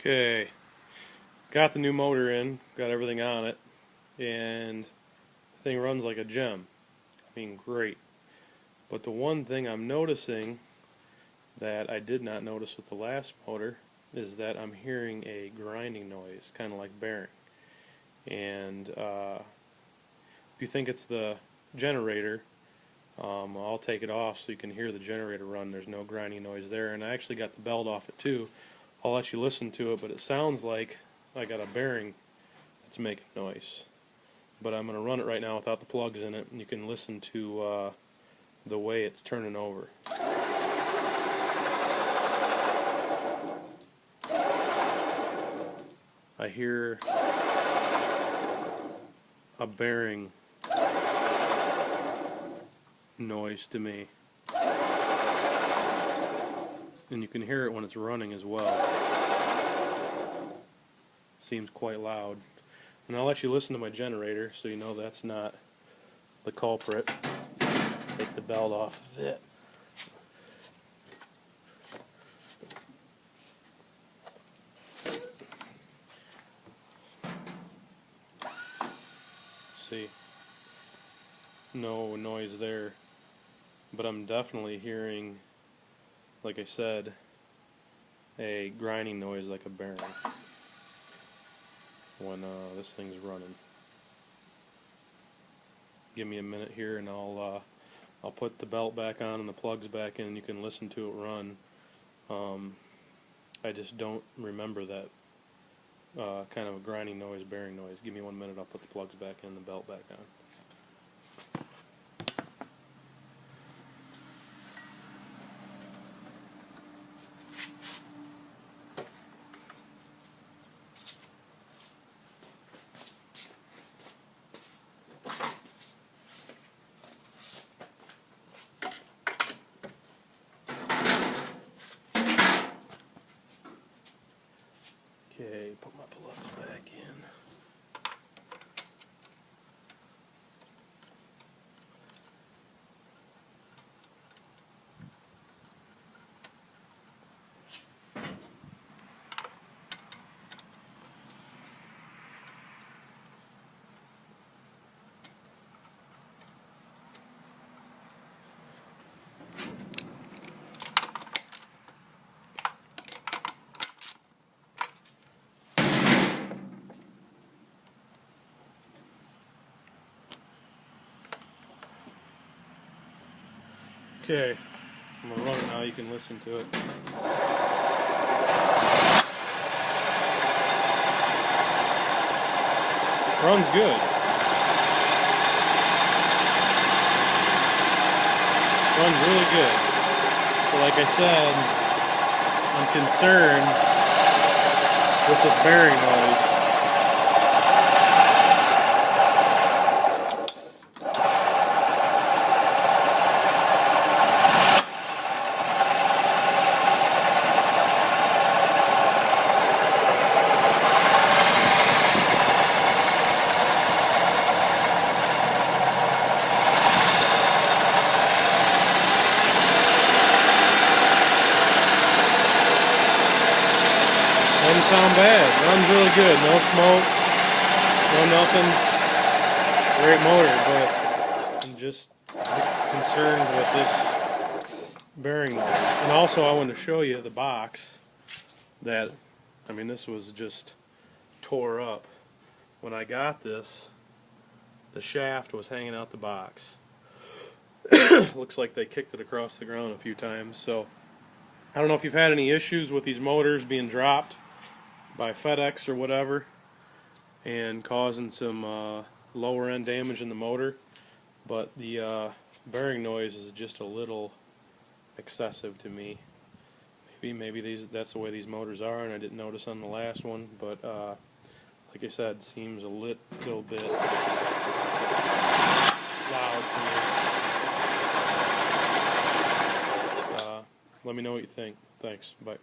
Okay, got the new motor in, got everything on it, and the thing runs like a gem. I mean, great. But the one thing I'm noticing that I did not notice with the last motor is that I'm hearing a grinding noise, kind of like bearing. And if you think it's the generator, I'll take it off so you can hear the generator run. There's no grinding noise there, and I actually got the belt off it too. I'll let you listen to it, but it sounds like I got a bearing that's making noise. But I'm going to run it right now without the plugs in it, and you can listen to the way it's turning over. I hear a bearing noise to me. And you can hear it when it's running as well. Seems quite loud. And I'll let you listen to my generator so you know that's not the culprit. Take the belt off of it. See, no noise there, but I'm definitely hearing, like I said, a grinding noise like a bearing when this thing's running. Give me a minute here and I'll put the belt back on and the plugs back in and you can listen to it run. I just don't remember that kind of a grinding noise, bearing noise. Give me 1 minute, I'll put the plugs back in and the belt back on. Okay, put my plugs back in. Okay, I'm going to run it now, you can listen to it. Runs good. Runs really good. But like I said, I'm concerned with this bearing noise. Doesn't sound bad. Runs really good. No smoke. No nothing. Great motor, but I'm just concerned with this bearing noise. And also I want to show you the box that, I mean, this was just tore up. When I got this, the shaft was hanging out the box. Looks like they kicked it across the ground a few times. So I don't know if you've had any issues with these motors being dropped by FedEx or whatever and causing some lower end damage in the motor, but the bearing noise is just a little excessive to me. Maybe that's the way these motors are and I didn't notice on the last one, but like I said, seems a little bit loud to me. Let me know what you think. Thanks. Bye.